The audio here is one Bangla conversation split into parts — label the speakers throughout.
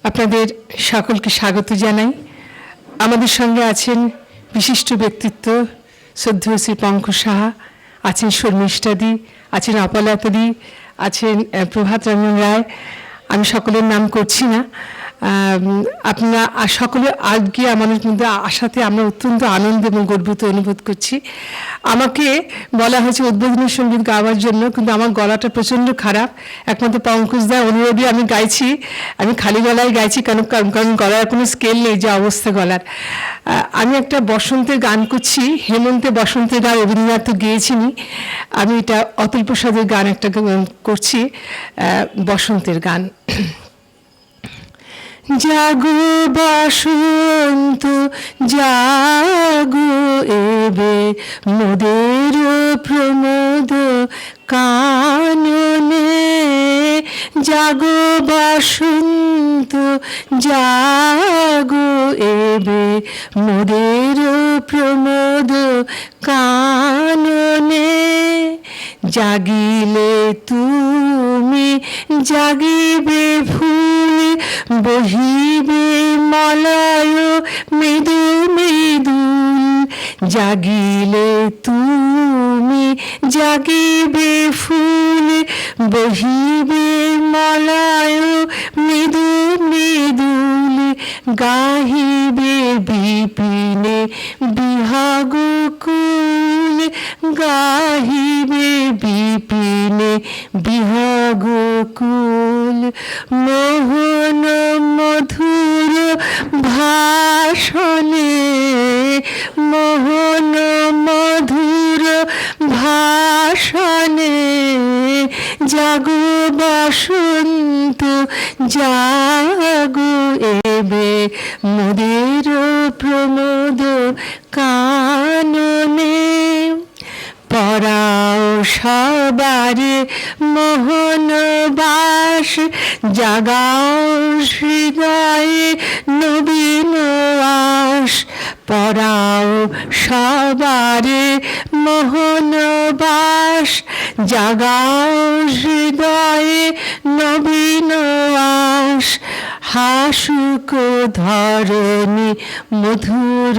Speaker 1: আপনাদের সকলকে স্বাগত জানাই। আমাদের সঙ্গে আছেন বিশিষ্ট ব্যক্তিত্ব শ্রদ্ধেয় শ্রী পঙ্কজ সাহা, আছেন শর্মিষ্ঠাদি, আছেন অপলাতাদি, আছেন প্রভাত রঞ্জন রায়। আমি সকলের নাম করছি না। আপনারা সকলে আজকে আমাদের মধ্যে আসাতে আমরা অত্যন্ত আনন্দ এবং গর্বিত অনুভব করছি। আমাকে বলা হয়েছে উদ্বোধনী সঙ্গীত গাওয়ার জন্য, কিন্তু আমার গলাটা প্রচণ্ড খারাপ। একমাত্র পঙ্কজদা অনুরোধে আমি গাইছি। আমি খালি গলায় গাইছি, কারণ গলার কোনো স্কেল নেই, যে অবস্থা গলার। আমি একটা বসন্তের গান করছি, হেমন্তে বসন্তের গান রবীন্দ্রনাথ তো গেয়েছিনি। আমি এটা অতুল প্রসাদের গান একটা করছি, বসন্তের গান। জাগো বসন্ত জাগো এবে মোদের প্রমোদ কাননে, জাগো বসন্ত জাগো এবে মোদের প্রমোদ কাননে, জাগিলে তুমি জাগিবে ফুল, বহিবে মলয় মৃদু মৃদুল, জাগিলে তুমি জাগিবে ফুল, বহিবে মলয় মৃদু মৃদুল, গাহিবে বিপিনে বিহাগ কুল, গাহিবে বিপিনে বিহাগ কুল, মোহন মধুর ভাষণে, মোহন মধুর ভাষণে, জাগো বসন্ত জাগো এবে মোদের প্রমোদ কাননে, পরাও সবারে মোহন বাস, জাগাও হৃদয়ে নবীন আশ, পরাও সবারে মোহন বাস, জাগাও হৃদয়ে নবীন আশ, হাসুক ধরণী মধুর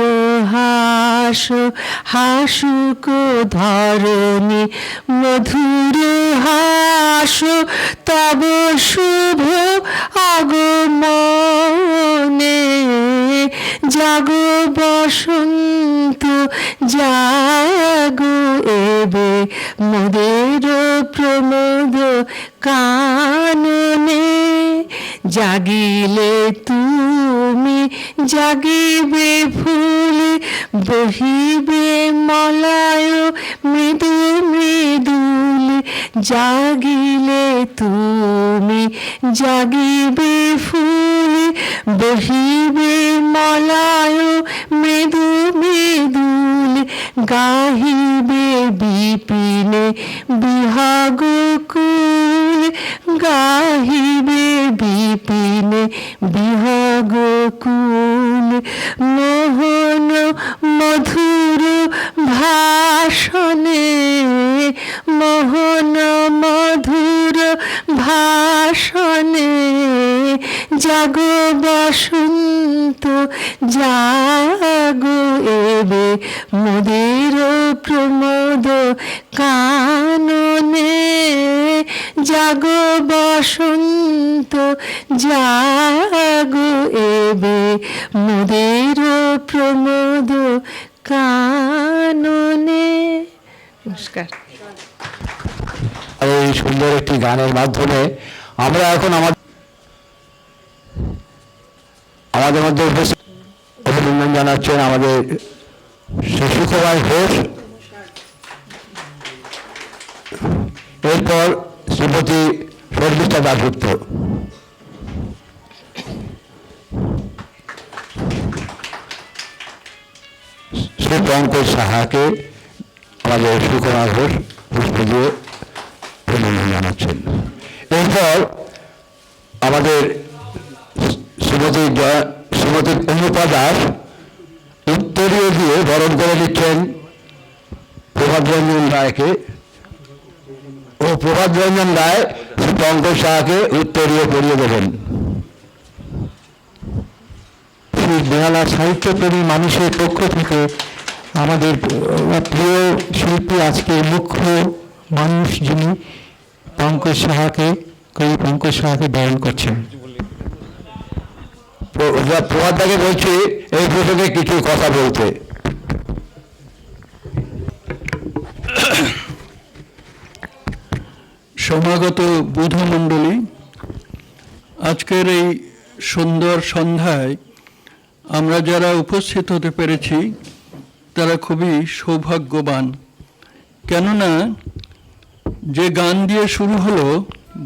Speaker 1: হাস, হাসুক ধরণী মধুর হাস, তব শুভ আগমনে, জাগো বসন্ত জাগো এবে মোদের প্রমোদ কাননে, জাগিলে তুমি জাগিবে ফুল, বহিবে মলয় মৃদু মৃদুল, জাগিলে তুমি জাগিবে ফুল, বহিবে মলয় মৃদু মৃদুল, গাহিবে বিপিনে বিহাগ কুল, গাহিবে বিপিনে বিহাগ কুল, মোহন মধুর ভাষণে, মোহন মধুর ভাষণে, জাগো বসন্ত জাগো এবে মোদের প্রমোদ কাননে, জাগো বসন্ত জাগো এবে মোদের প্রমোদ কাননে। নমস্কার।
Speaker 2: এই সুন্দর একটি গানের মাধ্যমে আমরা এখন আমাদের মধ্যে অভিনন্দন জানাচ্ছেন আমাদের সুকুমার ঘোষ, এরপর শ্রীমতী শর্মিষ্ঠা দাশগুপ্ত। শ্রী পঙ্কজ সাহাকে আমাদের সুকুমার ঘোষ পুষ্প দিয়ে অভিনন্দন জানাচ্ছেন। এরপর আমাদের শ্রীমতী অনুপা দাস উত্তরীয় দিয়ে বরণ করে নিচ্ছেন প্রভাত রঞ্জন রায়কে, ও প্রভাত রঞ্জন রায় শ্রী পঙ্কজ সাহাকে উত্তরীয় পরিয়ে দেবেন।
Speaker 3: শ্রী বেহালা সাহিত্যপ্রেমী মানুষের পক্ষ থেকে আমাদের প্রিয় শিল্পী, আজকে মুখ্য মানুষ যিনি পঙ্কজ সাহাকে, কবি পঙ্কজ সাহাকে বরণ করছেন।
Speaker 2: প্রভাত দাকে বলছি এই প্রসঙ্গে কিছু কথা বলতে।
Speaker 4: সমাগত বুধমণ্ডলী, আজকের এই সুন্দর সন্ধ্যায় আমরা যারা উপস্থিত হতে পেরেছি তারা খুবই সৌভাগ্যবান। কেননা যে গান দিয়ে শুরু হলো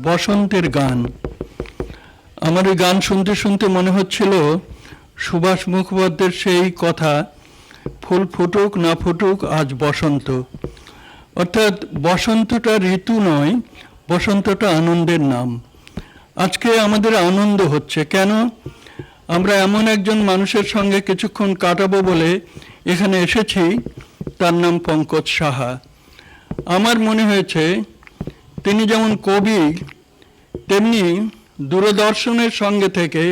Speaker 4: বসন্তের গান, আমার এই গান শুনতে শুনতে মনে হচ্ছিল সুভাষ মুখোপাধ্যায়ের সেই কথা, ফুল ফুটুক না ফুটুক আজ বসন্ত। অর্থাৎ বসন্তটা ঋতু নয়, বসন্তটা আনন্দের নাম। আজকে আমাদের আনন্দ হচ্ছে কেন? আমরা এমন একজন মানুষের সঙ্গে কিছুক্ষণ কাটাবো বলে এখানে এসেছি, তার নাম পঙ্কজ সাহা। আমার মনে হয়েছে তিনি যেমন কবি, তেমনি দূরদর্শনের সঙ্গে থেকে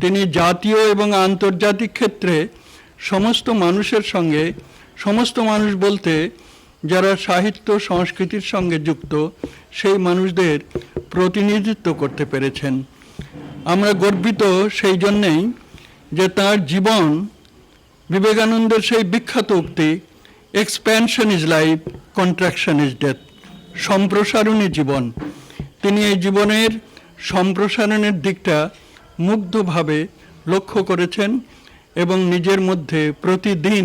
Speaker 4: তিনি জাতীয় এবং আন্তর্জাতিক ক্ষেত্রে সমস্ত মানুষের সঙ্গে, সমস্ত মানুষ বলতে যারা সাহিত্য সংস্কৃতির সঙ্গে যুক্ত সেই মানুষদের প্রতিনিধিত্ব করতে পেরেছেন। আমরা গর্বিত সেই জন্যেই যে তার জীবন, বিবেকানন্দের সেই বিখ্যাত উক্তি, expansion is life, contraction is death, সম্প্রসারণই জীবন। তিনি এই জীবনের সম্প্রসারণের দিকটা মুগ্ধভাবে লক্ষ্য করেছেন এবং নিজের মধ্যে প্রতিদিন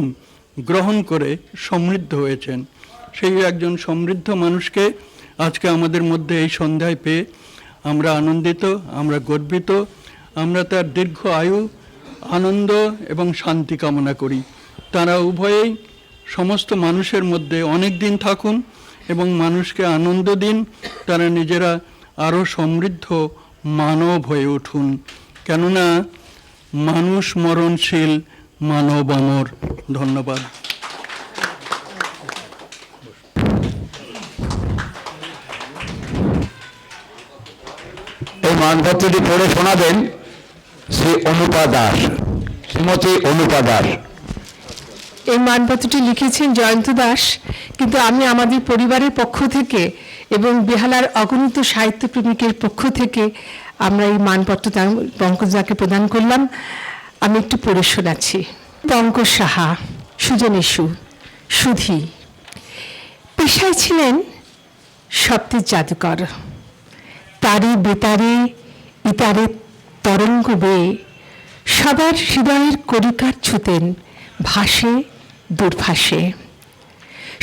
Speaker 4: গ্রহণ করে সমৃদ্ধ হয়েছেন। সেই একজন সমৃদ্ধ মানুষকে আজকে আমাদের মধ্যে এই সন্ধ্যায় পেয়ে আমরা আনন্দিত, আমরা গর্বিত। আমরা তার দীর্ঘ আয়ু, আনন্দ এবং শান্তি কামনা করি। তারা উভয়েই সমস্ত মানুষের মধ্যে অনেক দিন থাকুন এবং মানুষকে আনন্দ দিন। তারা নিজেরা আরও সমৃদ্ধ মানব হয়ে উঠুন, কেননা মানুষ মরণশীল, মানব অমর। ধন্যবাদ।
Speaker 2: এই মানপত্রটি পড়ে শোনাবেন শ্রী অনুপা দাস, শ্রীমতী অনুপা দাস।
Speaker 1: এই মানপত্রটি লিখেছেন জয়ন্ত দাস, কিন্তু আমি আমাদের পরিবারের পক্ষ থেকে এবং বেহালার অগণিত সাহিত্যপ্রেমিকের পক্ষ থেকে আমরা এই মানপত্র পঙ্কজ দাকে প্রদান করলাম। আমি একটু পড়ে শোনাচ্ছি। পঙ্কজ সাহা, সুজনেশু, সুধী। পেশায় ছিলেন শব্দের জাদুকর। তারে বেতারে ইতারে তরঙ্গ বেয়ে সবার হৃদয়ের করিকার ছুতেন ভাসে দূরভাষে।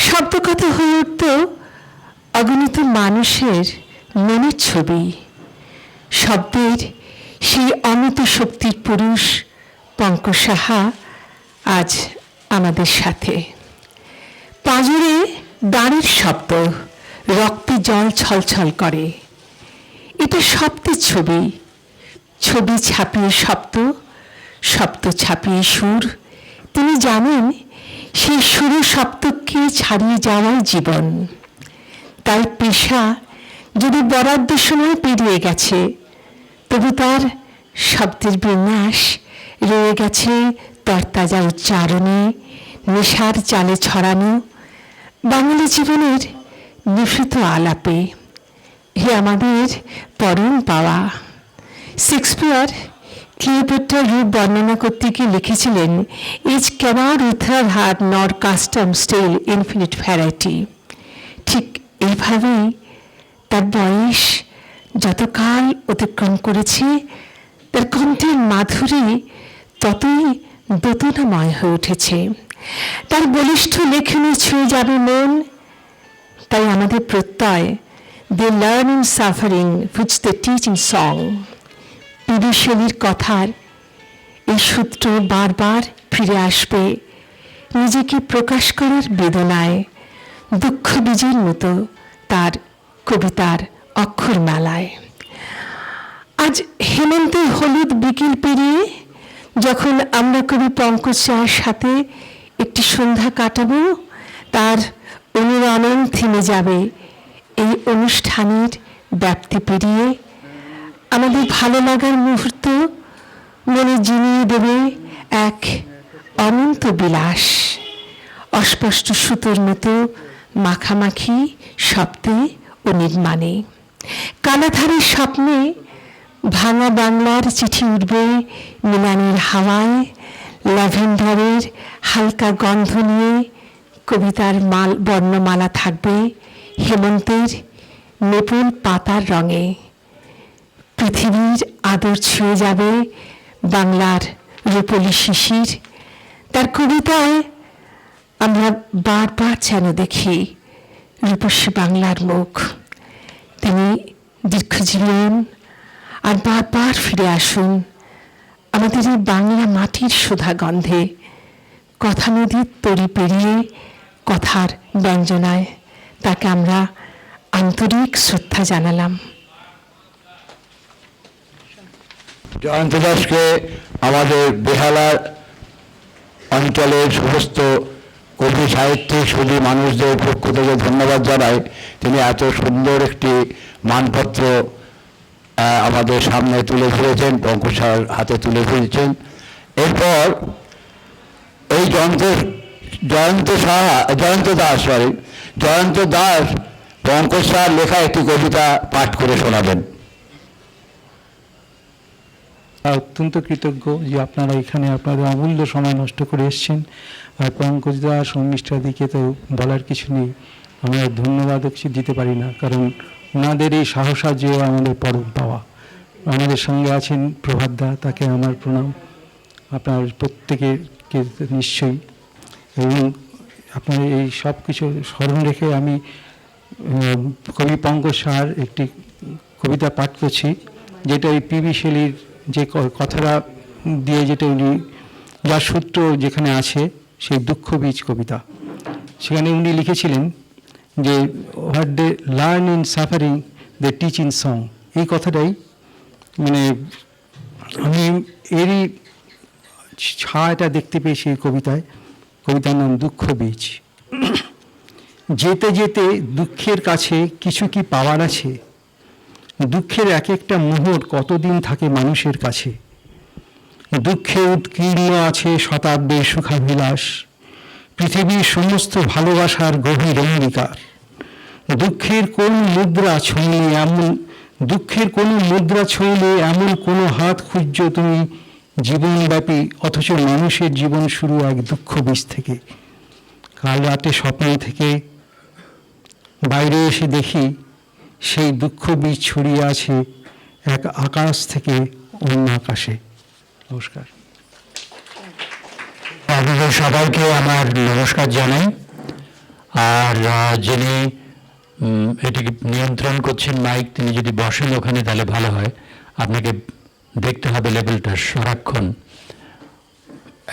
Speaker 1: শব্দকথা হয়ে উঠত অগণিত মানুষের মনের ছবি। শব্দের সেই অমিত শক্তির পুরুষ পঙ্কজ সাহা আজ আমাদের সাথে। পাঁজরে দাঁড়ের শব্দ, রক্তে জল ছলছল করে। এটা শব্দের ছবি, ছবি ছাপিয়ে শব্দ, শব্দ ছাপিয়ে সুর। তিনি জানেন সেই সুর শব্দকে ছাড়িয়ে যাওয়াই জীবন। তার পেশা যদি বরাদ্দ সময় পেরিয়ে গেছে, তবু তার শব্দের বিন্যাস রয়ে গেছে তরতাজা উচ্চারণে, নেশার চালে ছড়ানো বাঙালি জীবনের নিভৃত আলাপে। হে আমাদের পরম পাওয়া। শেক্সপিয়ার ক্লিওপেট্রার রূপ বর্ণনা করতে গিয়ে লিখেছিলেন, ইজ ক্যানট উইথহার হার্ট নর কাস্টম স্টিল ইনফিনিট ভ্যারাইটি। ঠিক এইভাবেই তার বয়স যতকাল অতিক্রম করেছে, তার কণ্ঠের মাধুরী ততই দোতনাময় হয়ে উঠেছে। তার বলিষ্ঠ লেখনী ছুঁয়ে যাবে মন। তাই আমাদের প্রত্যয়, they learn in suffering which they teach in song। বিদুশলীর কথার এই সূত্র বারবার ফিরে আসবে নিজেকে প্রকাশ করার বেদনায়, দুঃখ বীজের মতো তার কবিতার অক্ষর মেলায়। আজ হেমন্তের হলুদ বিকেল পেরিয়ে যখন আমরা কবি পঙ্কজ চায়ের সাথে একটি সন্ধ্যা কাটাবো, তার অনুরণন থেমে যাবে। এই অনুষ্ঠানের ব্যাপ্তি পেরিয়ে আমাদের ভালো লাগার মুহূর্ত মনে জিনিয়ে দেবে এক অনন্ত বিলাস, অস্পষ্ট সুতোর মতো মাখামাখি শব্দে ও নির্মাণে। কানাধারের স্বপ্নে ভাঙা বাংলার চিঠি উঠবে মিলানের হাওয়ায়, ল্যাভেন্ডারের হালকা গন্ধ নিয়ে কবিতার বর্ণমালা থাকবে হেমন্তের মেপল পাতার রঙে। পৃথিবীর আদর ছুঁয়ে যাবে বাংলার রূপলি শিশির। তার কবিতায় আমরা বারবার যেন দেখি রূপসী বাংলার মুখ। তিনি দীর্ঘজীবন আর বারবার ফিরে আসুন আমাদের এই বাংলা মাটির সুধা গন্ধে। কথা নদীর তরি পেরিয়ে কথার ব্যঞ্জনায় তাকে আমরা আন্তরিক শ্রদ্ধা জানালাম।
Speaker 2: জয়ন্ত দাসকে আমাদের বেহালার অঞ্চলের সমস্ত কবি সাহিত্যিক সুধী মানুষদের পক্ষ থেকে ধন্যবাদ জানাই। তিনি এত সুন্দর একটি মানপত্র আমাদের সামনে তুলে ধরেছেন, পঙ্কজ সাহার হাতে তুলে ধরেছেন। এরপর এই জয়ন্ত দাস পঙ্কজ সাহার লেখা একটি কবিতা পাঠ করে শোনাবেন।
Speaker 3: অত্যন্ত কৃতজ্ঞ যে আপনারা এখানে আপনাদের অমূল্য সময় নষ্ট করে এসেছেন। আর পঙ্কজ দা, শর্মিষ্ঠাদিকে তো বলার কিছু নেই, আমরা ধন্যবাদ কিছু দিতে পারি না, কারণ ওনাদের এই সাহসার্য আমাদের পরম পাওয়া। আমাদের সঙ্গে আছেন প্রভাত দা, তাকে আমার প্রণাম, আপনার প্রত্যেকের নিশ্চয়ই। এবং আপনার এই সব কিছু স্মরণ রেখে আমি কবি পঙ্কজ সাহার একটি কবিতা পাঠ করছি, যেটা ওই পিবি শেলির যে কথাটা দিয়ে, যেটা উনি যার সূত্র যেখানে আছে, সেই দুঃখ বীজ কবিতা। সেখানে উনি লিখেছিলেন যে what they learn in suffering they teach in song. এই কথাটাই মানে আমি এরই ছায়াটা দেখতে পেয়েছি এই কবিতায়। কবিতার নাম দুঃখ বীজ। যেতে যেতে দুঃখের কাছে কিছু কি পাওয়ার আছে? দুঃখের এক একটা মুহূর্ত কতদিন থাকে মানুষের কাছে। দুঃখে উৎকীর্ণ আছে শতাব্দীর সুখাভিলাষ, পৃথিবীর সমস্ত ভালোবাসার গভীর অঙ্গীকার। দুঃখের কোন মুদ্রা ছুঁইলে এমন কোনো হাত খুঁজছ তুমি জীবনব্যাপী, অথচ মানুষের জীবন শুরু এক দুঃখ বীজ থেকে। কাল রাতে স্বপ্ন থেকে বাইরে এসে দেখি সেই দুঃখ বীজ ছড়িয়ে আছে এক আকাশ থেকে অন্য আকাশে। নমস্কার।
Speaker 5: আপনাদের সবাইকে আমার নমস্কার জানাই। আর যিনি এটিকে নিয়ন্ত্রণ করছেন মাইক, তিনি যদি বসেন ওখানে তাহলে ভালো হয়। আপনাকে দেখতে হবে লেভেলটা সারাক্ষণ,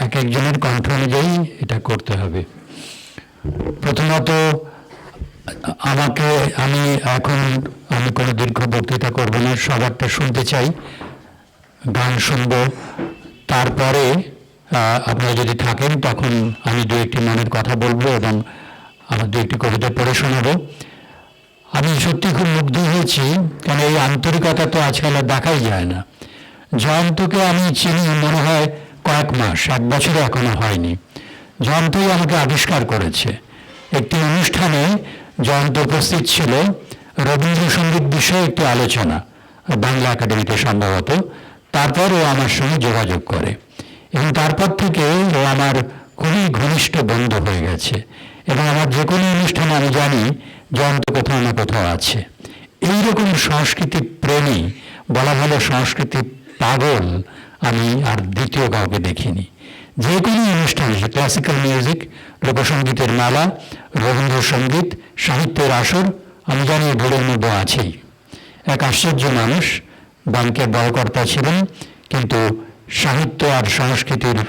Speaker 5: এক একজনের কণ্ঠ অনুযায়ী এটা করতে হবে। প্রথমত আমি কোনো দীর্ঘ বক্তৃতা করব না, সবারটা শুনতে চাই, গান শুনবো। তারপরে আপনারা যদি থাকেন তখন আমি দু একটি মনের কথা বলবো এবং আমার দু একটি কবিতা পড়ে শোনাবো। আমি সত্যি খুব মুগ্ধ হয়েছি, কারণ এই আন্তরিকতা তো আজকাল আর দেখাই যায় না। জয়ন্তকে আমি চিনি মনে হয় কয়েক মাস, 1 বছরে এখনো হয়নি। জয়ন্তই আমাকে আবিষ্কার করেছে। একটি অনুষ্ঠানে জয়ন্ত উপস্থিত ছিল, রবীন্দ্রসঙ্গীত বিষয়ে একটি আলোচনা, বাংলা একাডেমিতে সম্ভবত। তারপর ও আমার সঙ্গে যোগাযোগ করে এবং তারপর থেকে ও আমার খুবই ঘনিষ্ঠ বন্ধু হয়ে গেছে। এবং আমার যে কোনো অনুষ্ঠানে আমি জানি জয়ন্ত কোথাও না কোথাও আছে। এইরকম সংস্কৃতি প্রেমী, বলা ভালো সংস্কৃতি পাগল, আমি আর দ্বিতীয় কাউকে দেখিনি। যে কোনো অনুষ্ঠানে, ক্লাসিক্যাল মিউজিক, লোকসঙ্গীতের মেলা, রবীন্দ্রসঙ্গীত, সাহিত্যের আসর, আমি জানি ঘরের মধ্যে আছেই। এক আশ্চর্য মানুষ, ব্যাংকের বড় কর্তা ছিলেন, কিন্তু সাহিত্য আর সংস্কৃতির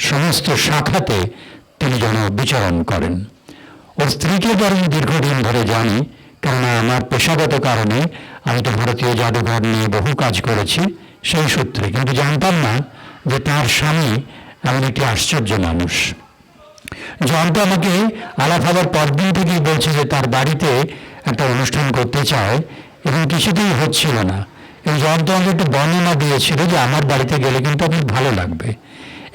Speaker 5: সমস্ত শাখাতে তিনি যেন বিচরণ করেন। ওর স্ত্রীকে তো আমি দীর্ঘদিন ধরে জানি, কেননা আমার পেশাগত কারণে আমি তো ভারতীয় জাদুঘর নিয়ে বহু কাজ করেছি সেই সূত্রে, কিন্তু জানতাম না যে তার স্বামী এমন একটি আশ্চর্য মানুষ। জয়ন্ত আমাকে আলাপ হবার পরদিন থেকেই বলছে যে তার বাড়িতে একটা অনুষ্ঠান করতে চায় এবং কিছুতেই হচ্ছিল না। এবং জয়ন্ত আমাকে একটু বর্ণনা দিয়েছিল যে আমার বাড়িতে গেলে কিন্তু আপনার ভালো লাগবে।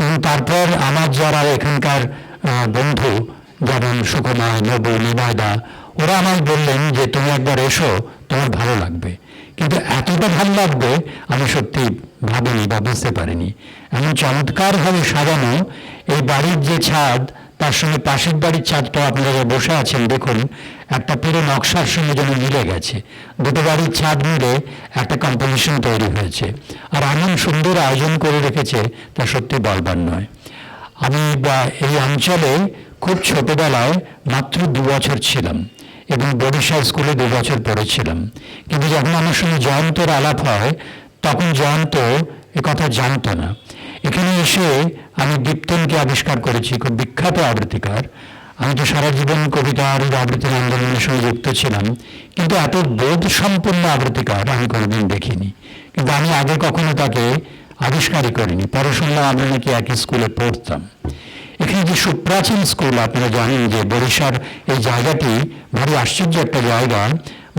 Speaker 5: এবং তারপর আমার যারা এখানকার বন্ধু, যেমন সুকুমার, নবু, নিবাইদা, ওরা আমায় বললেন যে তুমি একবার এসো, তোমার ভালো লাগবে। কিন্তু এতটা ভালো লাগবে আমি সত্যি ভাবিনি বা বুঝতে পারিনি। এমন চমৎকারভাবে সাজানো এই বাড়ির যে ছাদ, তার সঙ্গে পাশের বাড়ির ছাদটা আপনারা যে বসে আছেন দেখুন, একটা পুরো নকশার সঙ্গে যেন মিলে গেছে। দুটো বাড়ির ছাদ মিলে একটা কম্পোজিশন তৈরি হয়েছে, আর এমন সুন্দর আয়োজন করে রেখেছে তা সত্যি বলবার নয়। আমি এই অঞ্চলে খুব ছোটবেলায় মাত্র 2 বছর ছিলাম এবং বরিশা স্কুলে 2 বছর পড়েছিলাম। কিন্তু যখন আমার সঙ্গে জয়ন্তর আলাপ হয় তখন জয়ন্ত কথা জানতো না। এখানে এসে আমি দীপ্তেনকে আবিষ্কার করেছি, খুব বিখ্যাত আবৃত্তিকার। আমি তো সারা জীবন কবিতা আর আবৃত্তির আন্দোলনের সঙ্গে যুক্ত ছিলাম, কিন্তু এত বোধ সম্পন্ন আবৃত্তিকার আমি কোনোদিন দেখিনি। কিন্তু আমি আগে কখনো তাকে আবিষ্কারই করিনি। পরে শুনলাম আমরা নাকি একই স্কুলে পড়তাম। এখানে যে সুপ্রাচীন স্কুল, আপনারা জানেন যে বরিশার এই জায়গাটি ভারী আশ্চর্য একটা জায়গা।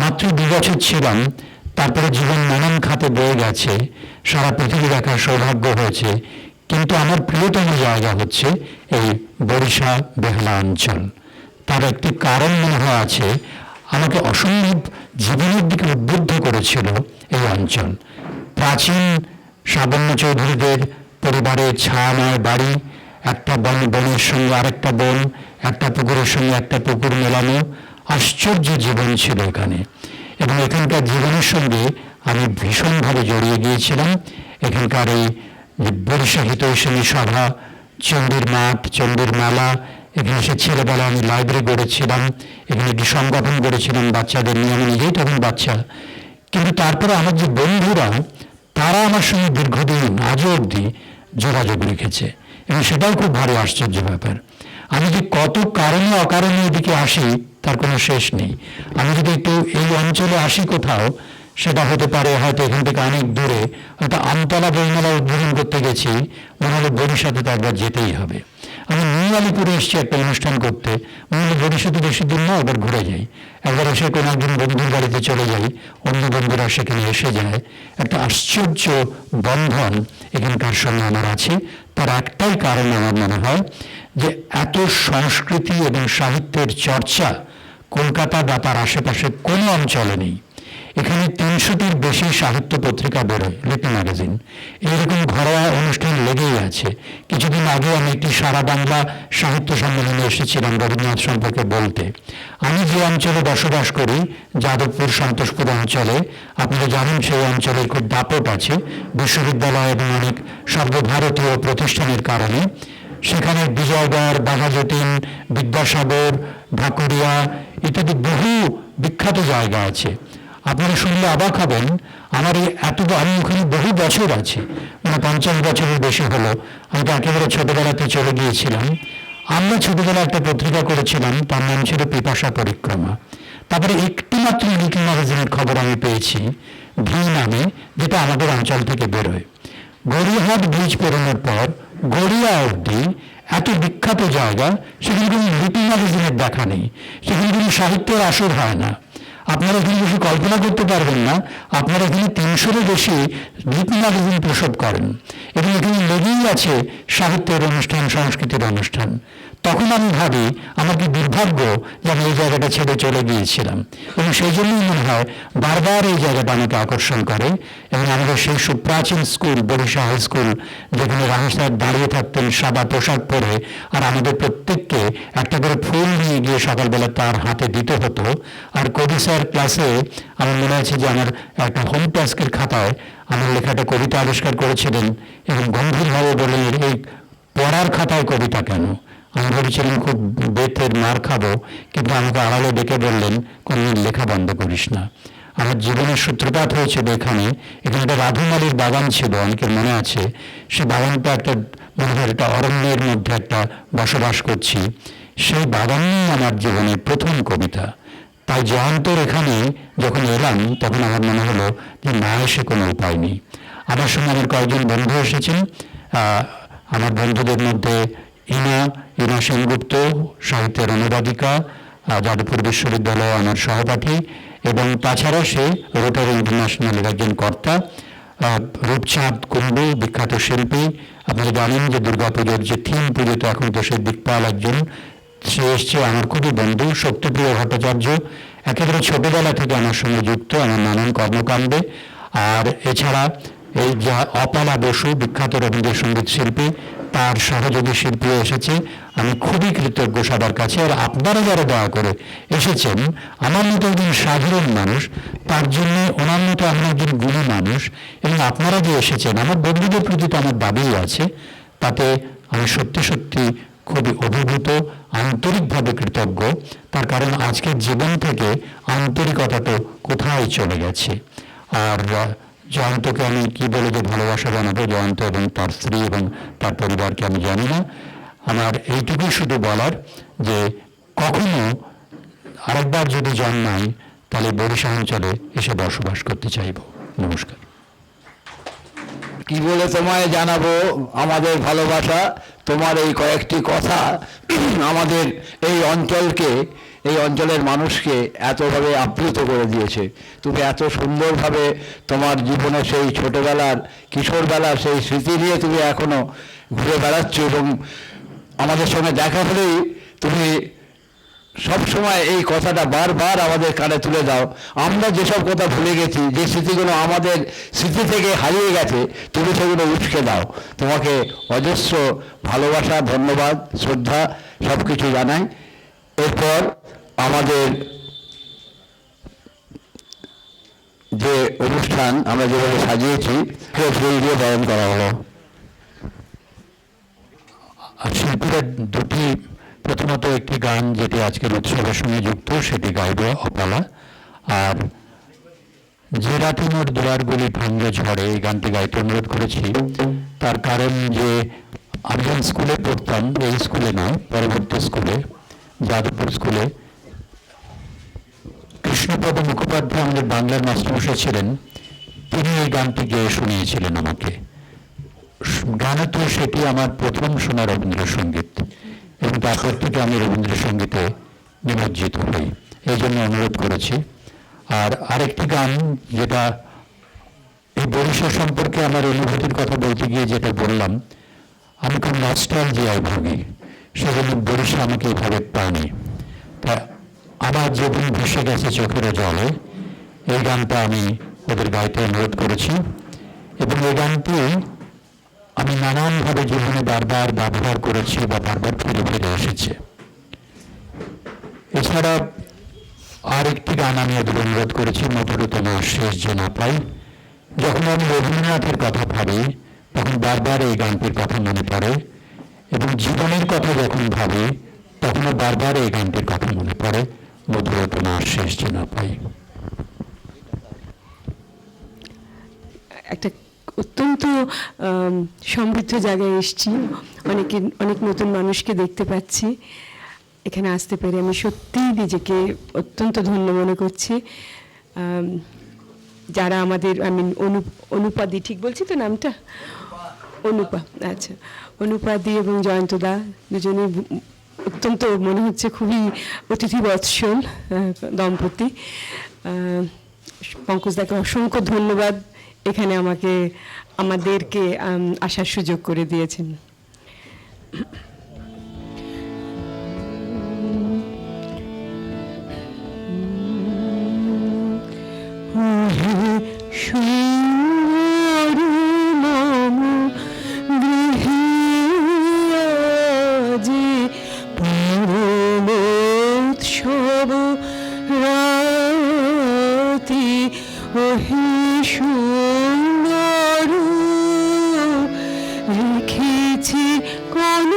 Speaker 5: মাত্র 2 বছর ছিলাম, তারপরে জীবন নানান খাতে বয়ে গেছে, সারা পৃথিবী দেখার সৌভাগ্য হয়েছে। কিন্তু আমার প্রিয়তম জায়গা হচ্ছে এই বরিশা বেহালা অঞ্চল। তার একটি কারণ মনে হয় আছে, আমাকে অসম্ভব জীবনের দিকে উদ্বুদ্ধ করেছিল এই অঞ্চল। প্রাচীন সাবন্য চৌধুরীদের পরিবারের ছায়াময় বাড়ি, একটা বনের সঙ্গে আরেকটা বন, একটা পুকুরের সঙ্গে একটা পুকুর মেলানো, আশ্চর্য জীবন ছিল এখানে। এবং এখানকার জীবনের সঙ্গে আমি ভীষণভাবে জড়িয়ে গিয়েছিলাম। এখানকার এই বরিশা হিতৈষণী সভা, চণ্ডীর মাঠ, চণ্ডীর মেলা, এখানে সে ছেলেবেলা আমি লাইব্রেরি গড়েছিলাম, এখানে একটি সংগঠন গড়েছিলাম বাচ্চাদের নিয়ে, আমি নিজেই তখন বাচ্চা। কিন্তু তারপরে আমার যে বন্ধুরা, তারা আমার সঙ্গে দীর্ঘদিন আজও অবধি যোগাযোগ রেখেছে, এবং সেটাও খুব ভারী আশ্চর্য ব্যাপার। আমি যে কত কারণে অকারণে এদিকে আসি তার কোনো শেষ নেই। আমি যদি একটু এই অঞ্চলে আসি কোথাও, সেটা হতে পারে হয়তো এখান থেকে অনেক দূরে, হয়তো আমতলা বইমেলা উদ্বোধন করতে গেছি, মনে হলো বরিশাতে তো একবার যেতেই হবে। আমি নিউ আলিপুরে এসেছি একটা অনুষ্ঠান করতে, মনে হলো বরিশাতে বেশি দূর না, এবার ঘুরে যাই। একবার এসে কোনো একজন বন্ধুর বাড়িতে চলে যাই, অন্য বন্ধুরা সেখানে এসে যায়। একটা আশ্চর্য বন্ধন এখানকার সঙ্গে আমার আছে। তার একটাই কারণ আমার মনে হয় যে এত সংস্কৃতি এবং সাহিত্যের চর্চা কলকাতা বা তার আশেপাশে কোনো অঞ্চলে নেই। এখানে 300টির বেশি সাহিত্য পত্রিকা বেরোয়, লিটল ম্যাগাজিন। এইরকম ঘরোয়া অনুষ্ঠান লেগেই আছে। কিছুদিন আগে আমি একটি সারা বাংলা সাহিত্য সম্মেলনে এসেছিলাম রবীন্দ্রনাথ সম্পর্কে বলতে। আমি যে অঞ্চলে বসবাস করি, যাদবপুর সন্তোষপুর অঞ্চলে, আপনারা জানেন সেই অঞ্চলের খুব দাপট আছে বিশ্ববিদ্যালয় এবং অনেক সর্বভারতীয় প্রতিষ্ঠানের কারণে। সেখানে বিজয়গড়, বাঘাযতীন, বিদ্যাসাগর, ঢাকুরিয়া ইত্যাদি বহু বিখ্যাত জায়গা আছে। আপনারা শুনলে অবাক হবেন, আমার এই আমি ওখানে বহু বছর আছি, মানে 50 বছরের বেশি হলো। আমি তো একেবারে ছোটবেলাতে চলে গিয়েছিলাম। আমরা ছোটবেলা একটা পত্রিকা করেছিলাম, তার নাম ছিল পিপাসা পরিক্রমা। তারপরে একটি মাত্র লিটল ম্যাগাজিনের খবর আমি পেয়েছি ভি নামে, যেটা আমাদের অঞ্চল থেকে বেরোয়। গড়িয়াহাট ব্রিজ পেরোনোর পর গড়িয়া অবধি এত বিখ্যাত জায়গা, সেখানে কোনো লিটল ম্যাগাজিনের দেখা নেই, সেখানে কোনো সাহিত্যের আসর হয় না। আপনারা এখানে বেশি কল্পনা করতে পারবেন না, আপনারা এখানে 300-এরও বেশি লিটল ম্যাগাজিন প্রসব করেন, এবং এখানে লেগেই আছে সাহিত্যের অনুষ্ঠান, সংস্কৃতির অনুষ্ঠান। তখন আমি ভাবি আমার কি দুর্ভাগ্য যে আমি এই জায়গাটা ছেড়ে চলে গিয়েছিলাম, এবং সেই জন্যই মনে হয় বারবার এই জায়গাটা আমাকে আকর্ষণ করে। এবং আমাদের সেই সুপ্রাচীন স্কুল বরিশা হাই স্কুল, যেখানে রাহা সাহেব দাঁড়িয়ে থাকতেন সাদা পোশাক পরে, আর আমাদের প্রত্যেককে একটা করে ফুল নিয়ে গিয়ে সকালবেলা তার হাতে দিতে হতো। আর কবি স্যার ক্লাসে আমার মনে আছে যে আমার একটা হোম টাস্কের খাতায় আমার লেখাটা কবিতা আবিষ্কার করেছিলেন, এবং গম্ভীরভাবে বললেন, এই পড়ার খাতায় কবিতা কেন? আমি ভেবেছিলাম খুব বেতের মার খাবো, কিন্তু আমাকে আড়ালে ডেকে বললেন, কোনদিন লেখা বন্ধ করিস না। আমার জীবনের সূত্রপাত হয়েছিল এখানে। এখানে একটা রাধুমালির বাগান ছিল, অনেকের মনে আছে। সে বাগানটা একটা মনে হয় একটা অরণ্যের মধ্যে একটা বসবাস করছি। সেই বাগান নিয়ে আমার জীবনের প্রথম কবিতা। তাই জয়ন্তর এখানে যখন এলাম তখন আমার মনে হলো যে না এসে কোনো উপায় নেই। আমার সঙ্গে আমার কয়েকজন বন্ধু এসেছেন। আমার বন্ধুদের মধ্যে ইনা সেনগুপ্ত, সাহিত্যের অনুবাদিকা, যাদবপুর বিশ্ববিদ্যালয় আমার সহপাঠী, এবং তাছাড়া সে রোটারি ইন্টারন্যাশনালের একজন কর্তা। রূপচাঁদ কুণ্ডু, বিখ্যাত শিল্পী। আপনারা জানেন যে দুর্গাপুজোর যে থিম পুজোতে এখন তো সে দিকপাল একজন, সে এসছে। আমার খুবই বন্ধু শক্তিপ্রিয় ভট্টাচার্য, একেবারে ছোটবেলা থেকে আমার সঙ্গে যুক্ত আমার নানান কর্মকাণ্ডে। আর এছাড়া এই যা অপালা বসু, বিখ্যাত রবীন্দ্রসঙ্গীত শিল্পী, তার সহযোগী শিল্পীও এসেছে। আমি খুবই কৃতজ্ঞ সবার কাছে। আর আপনারা যারা দয়া করে এসেছেন, আমার মতো একজন সাধারণ মানুষ, তার জন্য ওনার মতো আমি একজন গুণী মানুষ, এবং আপনারা যে এসেছেন, আমার বন্ধুদের প্রতি তো আমার দাবিই আছে, তাতে আমি সত্যি সত্যি খুবই অভিভূত, আন্তরিকভাবে কৃতজ্ঞ। তার কারণ আজকের জীবন থেকে আন্তরিকতাটা কোথায় চলে গেছে। আর জয়ন্তকে আমি কি বলে যে ভালোবাসা জানাবো, জয়ন্ত এবং তার স্ত্রী এবং তার পরিবারকে আমি জানি না। আমার এইটুকুই শুধু বলার যে কখনো আরেকবার যদি জন্মাই তাহলে বরিশাল অঞ্চলে এসে বসবাস করতে চাইব। নমস্কার।
Speaker 2: কি বলে তোমায় জানাবো আমাদের ভালোবাসা। তোমার এই কয়েকটি কথা আমাদের এই অঞ্চলকে, এই অঞ্চলের মানুষকে এতভাবে আপ্লুত করে দিয়েছে। তুমি এত সুন্দরভাবে তোমার জীবনে সেই ছোটবেলার, কিশোরবেলার সেই স্মৃতি নিয়ে তুমি এখনো ঘুরে বেড়াচ্ছ, এবং আমাদের সঙ্গে দেখা হলেই তুমি সব সময় এই কথাটা বারবার আমাদের কানে তুলে দাও। আমরা যেসব কথা ভুলে গেছি, যে স্মৃতিগুলো আমাদের স্মৃতি থেকে হারিয়ে গেছে, তুমি সেগুলো উঠকে দাও। তোমাকে অজস্র ভালোবাসা, ধন্যবাদ, শ্রদ্ধা সব কিছু জানাই। এরপর আমাদের যে অনুষ্ঠান আমরা যেভাবে সাজিয়েছি, ফুল দিয়ে বরণ করা হলো।
Speaker 5: আর শিল্পীরা দুটি, প্রথমত একটি গান যেটি আজকের উৎসবের সঙ্গে যুক্ত, সেটি গাইবে অপালা। আর যে রাতে মোর দুয়ারগুলি ভাঙ্গে ঝড়ে, এই গানটি গাইতে অনুরোধ করেছি। তার কারণ যে আমি যখন স্কুলে পড়তাম, এই স্কুলে নয়, পরবর্তী স্কুলে, যাদবপুর স্কুলে, কৃষ্ণপদ মুখোপাধ্যায় আমাদের বাংলার মাস্টারমশাই ছিলেন, তিনি এই গানটি গেয়ে শুনিয়েছিলেন আমাকে। গানে তো সেটি আমার প্রথম শোনা রবীন্দ্রসঙ্গীত, এবং তারপর থেকে আমি রবীন্দ্রসঙ্গীতে নিমজ্জিত হই, এই জন্য অনুরোধ করেছি। আর আরেকটি গান, যেটা এই বরিশাল সম্পর্কে আমার অনুভূতির কথা বলতে গিয়ে যেটা বললাম, আমি খুব নস্টালজিয়ায় ভুগি, সেজন্য বরিশাল আমাকে এইভাবে টানে। তা আমার জীবন ভেসে গেছে চোখের জলে, এই গানটা আমি ওদের গাইতে অনুরোধ করেছি। এবং এই গানটি আমি নানানভাবে জীবনে বারবার ব্যবহার করেছি বা বারবার ফিরে ফিরে এসেছে। এছাড়া আরেকটি গান আমি ওদের অনুরোধ করেছি, মধুর তোমার শেষ যে না পাই। যখন আমি রবীন্দ্রনাথের কথা ভাবি তখন বারবার এই গানটির কথা মনে পড়ে, এবং জীবনের কথা যখন ভাবি তখনও বারবার এই গানটির কথা মনে পড়ে, মধুর তোমার শেষ যে না পাই।
Speaker 1: একটা অত্যন্ত সমৃদ্ধ জায়গায় এসেছি, অনেক নতুন মানুষকে দেখতে পাচ্ছি। এখানে আসতে পেরে আমি সত্যিই নিজেকে অত্যন্ত ধন্য মনে করছি। যারা আমাদের, আমি অনুপাদি, ঠিক বলছি তো নামটা? অনুপা, আচ্ছা, অনুপাদি এবং জয়ন্তদা দুজনেই অত্যন্ত মনে হচ্ছে খুবই অতিথি বৎসল দম্পতি। পঙ্কজদাকে অসংখ্য ধন্যবাদ, এখানে আমাদেরকে আসার সুযোগ করে দিয়েছেন।
Speaker 6: রেখেছি কোন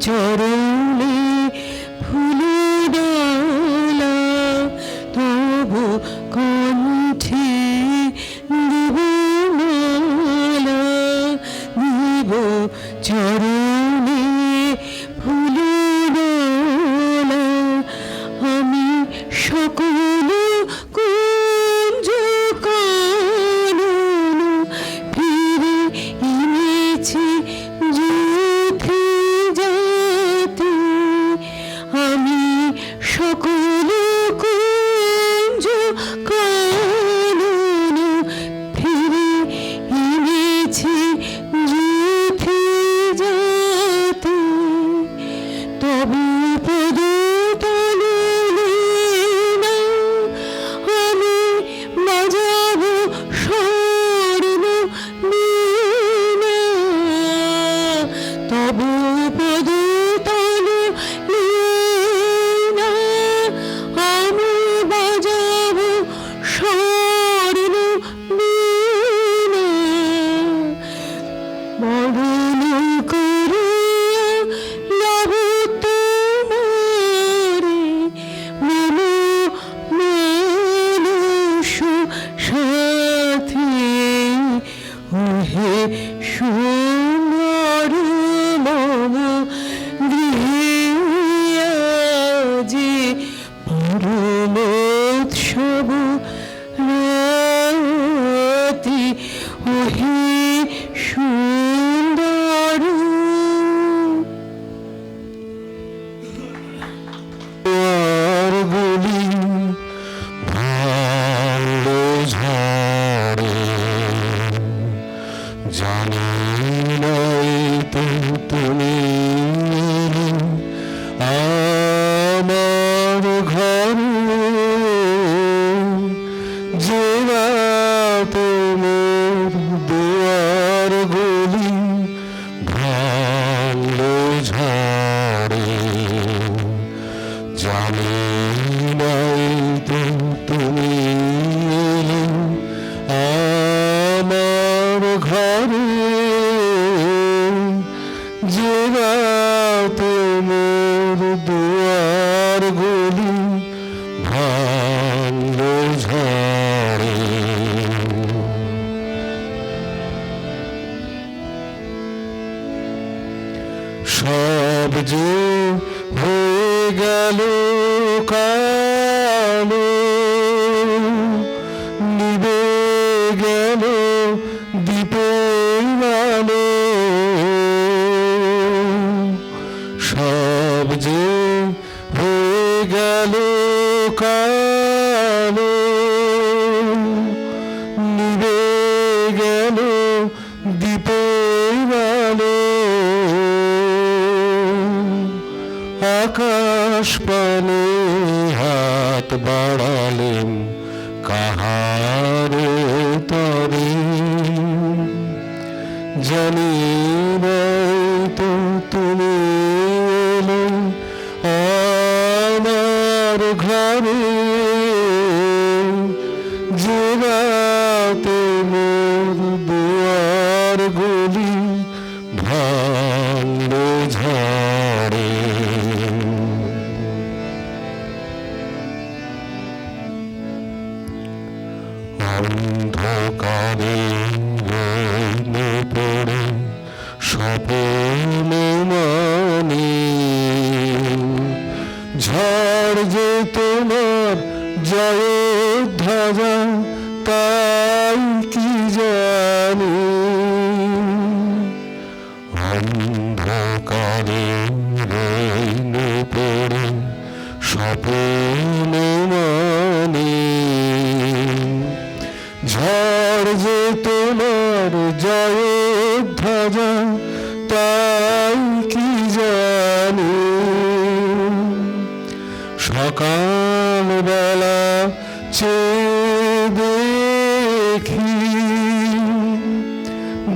Speaker 1: চরণে ফুলডালা তব কণ্ঠে দেব মালা দেব চরণে ফুলডালা আমি সকল কুঞ্জ কানন ফিরে এনেছি যুথে যাতে আমি সকল কুঞ্জ কানন ফিরে এনেছি যুথে যাতে তবু পদ তলে না আমি বাজাব স্বর্ণ বীণা তবু পদ তলে না আমি বাজাব স্বর্ণ বীণা মরণ করিয়া লব তোমারে মন মানুষ সাথে ওহে সুন্দর মম গৃহে যে পরমোৎসব রাতি ওহে সুন্দর
Speaker 3: আর বলি ভালো ঝড়ে জানি নাই তো তুমি আমার ঘরে যে তোমার দুয়ার গলি ভালো ঝড়ে জানি নাই তো তুমি আমার ঘরে যে তোমার দুয়ার গলি ভালো ঝড়ে সব যে হয়ে গেল কালো নিবে গেল দীপের আলো সব যে হয়ে গেল কালো নিবে গেল দীপের আলো আকাশ পানে হাত বাড়ালেন কাহার তরে জানি তো তুমি এলে আমার ঘরে যে রাতে মোর দুয়ার গলি ভালো ঝড়ে অন্ধকারে রইলে পড়ে স্বপ্ন মানে ঝড় যে তোমার জয়ের ধ্বজা তাই কি জানি অন্ধকারে রইলে পড়ে স্বপ্ন মানে ঝড় যে তোমার জয়ের ধ্বজা তাই কি জানি সকাল বেলা চেয়ে দেখি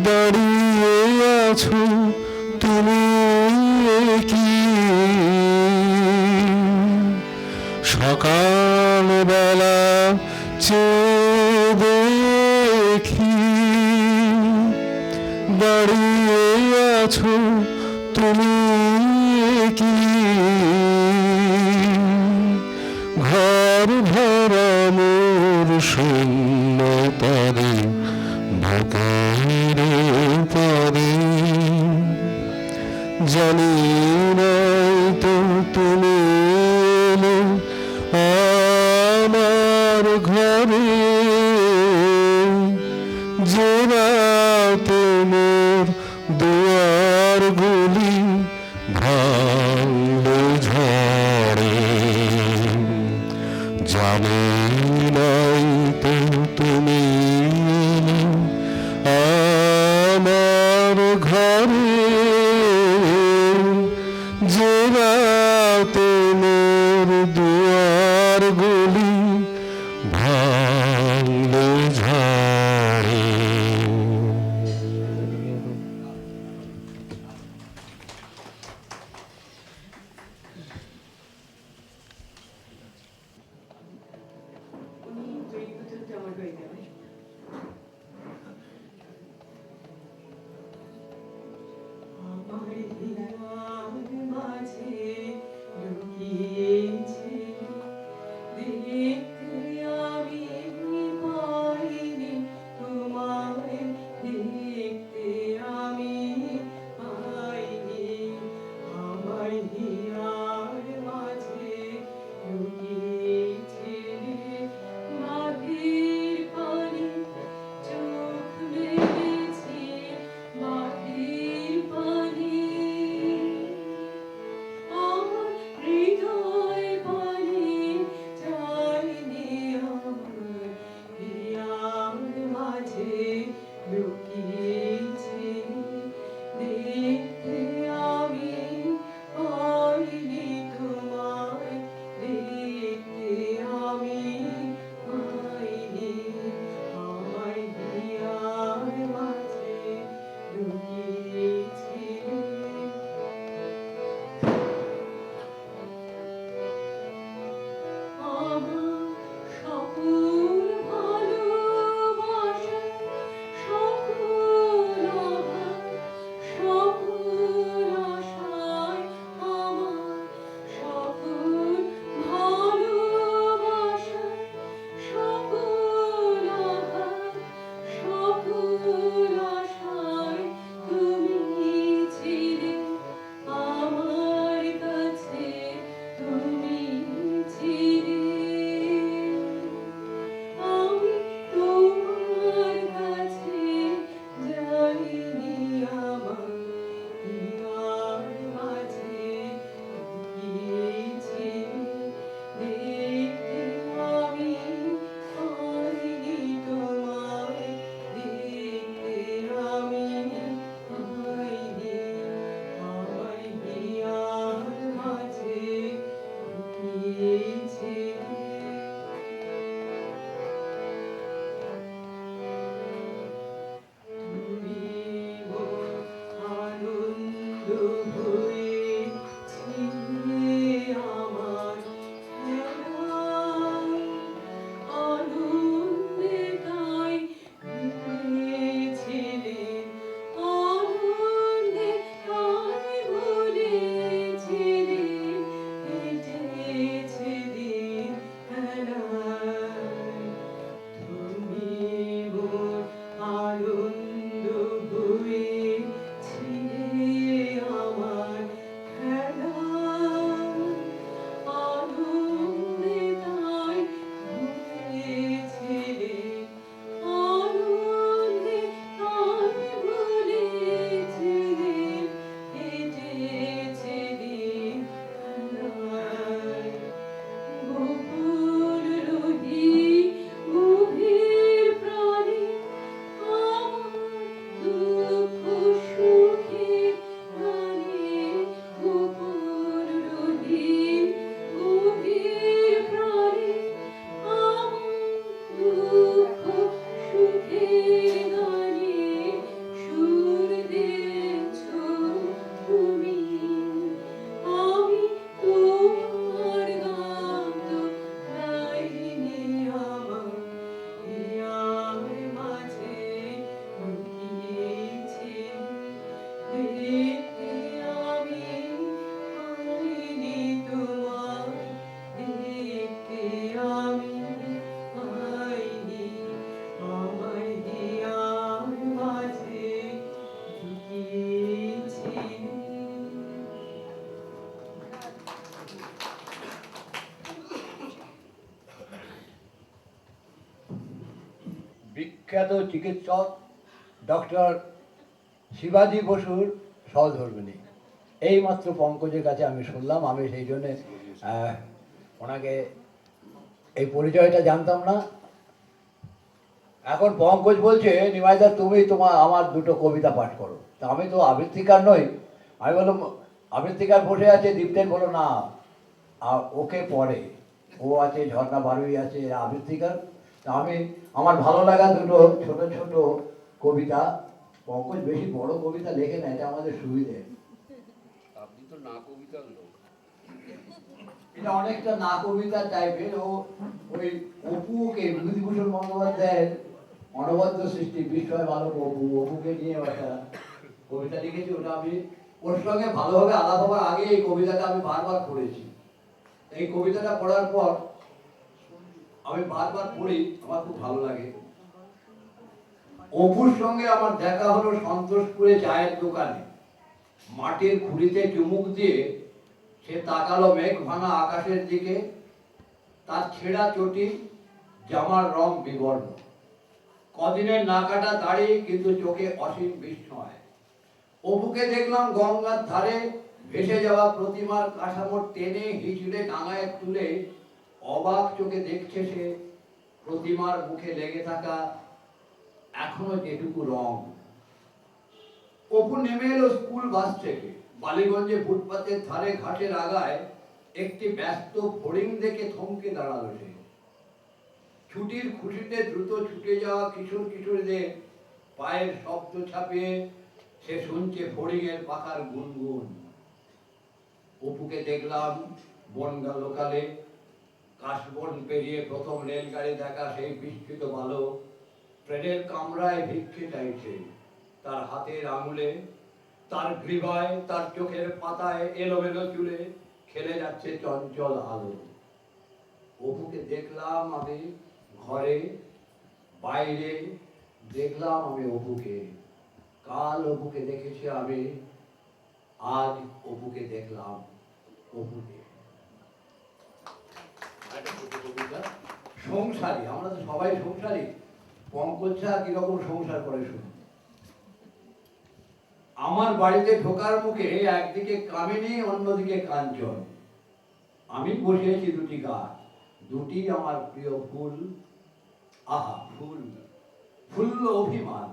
Speaker 3: দাঁড়িয়ে আছো তুমি কি সকাল বেলা চেয়ে দেখি দাঁড়িয়ে আছো তুমি জানি নাই তো তুমি এলে আমার ঘরে, যে রাতে মোর দুয়ার গুলি ভাঙল ঝড়ে। জানি নাই তো তুমি এলে আমার ঘরে, যে রাতে মোর দুয়ার গুলি ভাঙল ঝড়ে।
Speaker 2: বিখ্যাত চিকিৎসক ডক্টর শিবাজি বসুর সহধর্মিণী। এইমাত্র পঙ্কজের কাছে আমি শুনলাম, আমি সেই জন্যে ওনাকে এই পরিচয়টা জানতাম না। এখন পঙ্কজ বলছে, নিমাইদা তুমি আমার দুটো কবিতা পাঠ করো। তা আমি তো আবৃত্তিকার নই। আমি বললাম, আবৃত্তিকার বসে আছে। দীপ্তেন বলো না, ওকে পড়ে, ও আছে, ঝর্ণা বারুই আছে, আবৃত্তিকার। তা আমি আমার ভালো লাগা দুটো ছোট ছোট কবিতা, পঙ্কজ বেশি বড় কবিতা লেখে না, এটা আমাদের সুবিধে।
Speaker 6: আপনি তো না কবিতার লোক।
Speaker 2: এটা অনেকটা না কবিতা টাইপের। ও ওই অপুকে, বিভূতিভূষণ বন্দ্যোপাধ্যায়ের অনবদ্য সৃষ্টি বিস্ময় বালক অপুকে নিয়ে একটা কবিতা লিখেছি। ওটা আমি ওর সঙ্গে ভালোভাবে আলাপ হওয়ার আগে এই কবিতাটা আমি বারবার পড়েছি। এই কবিতাটা পড়ার পর আমি বারবার পড়ি, আমার খুব ভালো লাগে। অপুর সঙ্গে আমার দেখা হলো সন্তোষপুরে চায়ের দোকানে। মাটির খুঁড়িতে চুমুক দিয়ে সে তাকালো মেঘ ভাঙা আকাশের দিকে। তার ছেঁড়া চটি, জামার রং বিবর্ণ, কদিনের না কাটা দাড়ি, কিন্তু চোখে অসীম বিস্ময়। অপুকে দেখলাম গঙ্গার ধারে ভেসে যাওয়া প্রতিমার কাঠামো টেনে হিচড়ে ডাঙায় তুলে অবাক চোখে দেখছে সে প্রতিমার মুখে লেগে থাকা এখনো যেটুকু রং। অপু নেমে এলো স্কুল বাস থেকে। বালিগঞ্জে ফুটপাতের ধারে ঘাটের আগায় একটি ব্যস্ত ফড়িং দেখে থমকে দাঁড়ালো সে। ছুটির খুশিতে দ্রুত ছুটে যাওয়া কিশোর কিশোরীদের পায়ের শব্দ ছাপিয়ে সে শুনছে ফড়িংয়ের পাখার গুনগুন। অপুকে দেখলাম বনগা লোকালে, কাশবন পেরিয়ে প্রথম রেলগাড়ি দেখা সেই বিস্মিত বালক ট্রেনের কামরায় ভিক্ষে চাইছে। তার হাতের আঙুলে, তার গ্রীবায়, তার চোখের পাতায় এলোমেলো চুলে খেলে যাচ্ছে চঞ্চল আলো। অপুকে দেখলাম আমি ঘরে বাইরে, দেখলাম আমি অপুকে। কাল অপুকে দেখেছি আমি, আজ অপুকে দেখলাম অপুকে। সংসারী, আমরা তো সবাই সংসারী। পঙ্কজ শাহ কিরকম সংসার করে শুনুন। আমার বাড়িতে ঢোকার মুখে একদিকে কামিনী, অন্যদিকে কাঞ্চন। আমি বসিয়েছি দুটি গাছ, দুটি আমার প্রিয় ফুল। আহা ফুল, ফুল্ল অভিমান।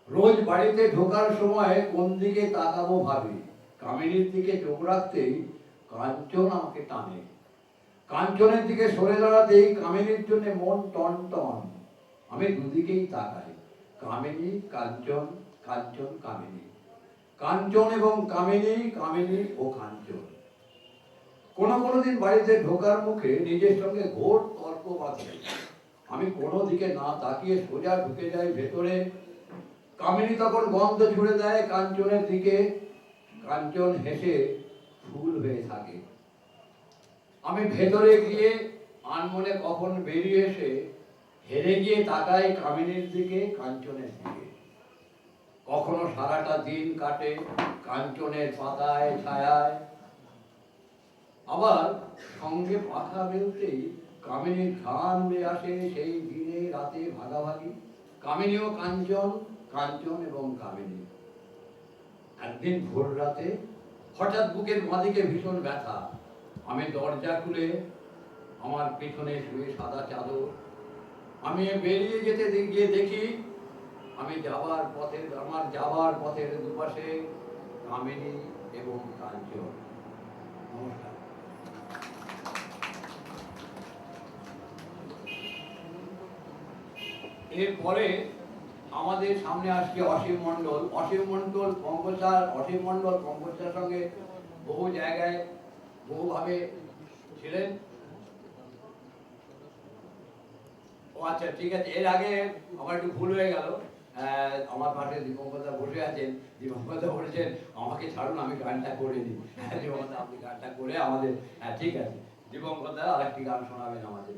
Speaker 2: রোজ বাড়িতে ঢোকার সময় কোন দিকে তাকাবো ভাবি। কামিনীর দিকে চোখ রাখতেই কাঞ্চন আমাকে টানে। কাঞ্চনের দিকে সরে দাঁড়াতেই কামিনীর জন্য মন টন টন। আমি দুদিকেই তাকাই, কামিনী কাঞ্চন, কাঞ্চন কামিনী, কাঞ্চন এবং কামিনী, কামিনী ও কাঞ্চন। কোনো দিন বাড়িতে ঢোকার মুখে নিজের সঙ্গে ঘোর তর্ক বাঁধে। আমি কোনো দিকে না তাকিয়ে সোজা ঢুকে যাই ভেতরে। কামিনী তখন গন্ধ ছুড়ে দেয় কাঞ্চনের দিকে। কাঞ্চন হেসে ফুল হয়ে থাকে। আমি ভেতরে গিয়ে আনমনে কখন বেরিয়ে এসে হেরে গিয়ে তাকাই কামিনীর দিকে, কাঞ্চনের দিকে। কখনো সারাটা দিন কাটে কাঞ্চনের পাতায় ছায়ায়, আবার সঙ্গে পাখা মেলতেই কামিনীর ঘ্রাণ উড়ে আসে সেই দিনে রাতে ভাগাভাগি। কামিনী ও কাঞ্চন, কাঞ্চন এবং কামিনী। একদিন ভোর রাতে হঠাৎ বুকের বাঁদিকে ভীষণ ব্যথা। আমি দরজা খুলে আমার পেছনে শুয়ে সাদা চাদর। আমি বেরিয়ে যেতে গিয়ে দেখি আমার যাবার পথের দুপাশে কামিনী এবং কাঞ্চন। নমস্কার। এরপরে আমাদের সামনে আসছে অসীম মণ্ডল। অসীম মণ্ডল পঙ্কজ স্যার সঙ্গে বহু জায়গায় বহুভাবে ছিলেন। ও আচ্ছা, ঠিক আছে। এর আগে আমার একটু ভুল হয়ে গেল। আমার পাশে দীপঙ্করদা বসে আছেন। দীপঙ্করদা বলেছেন আমাকে ছাড়ুন, আমি গানটা করে দিই। দীপঙ্করদা আপনি গানটা করে আমাদের, ঠিক আছে। দীপঙ্করদা আর একটি গান শোনাবেন আমাদের।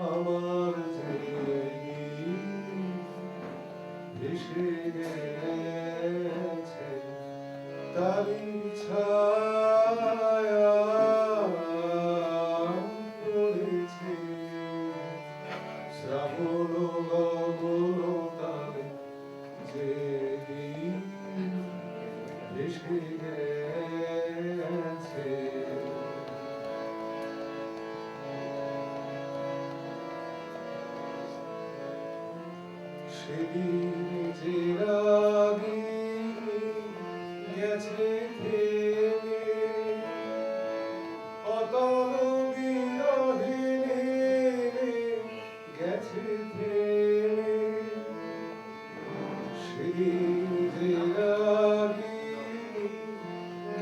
Speaker 7: আমার ভেসে গেছে সেদিন যে রাগে গেছে থেমে অতল বিরহিণী গেছে থেমে সেদিন যে রাগে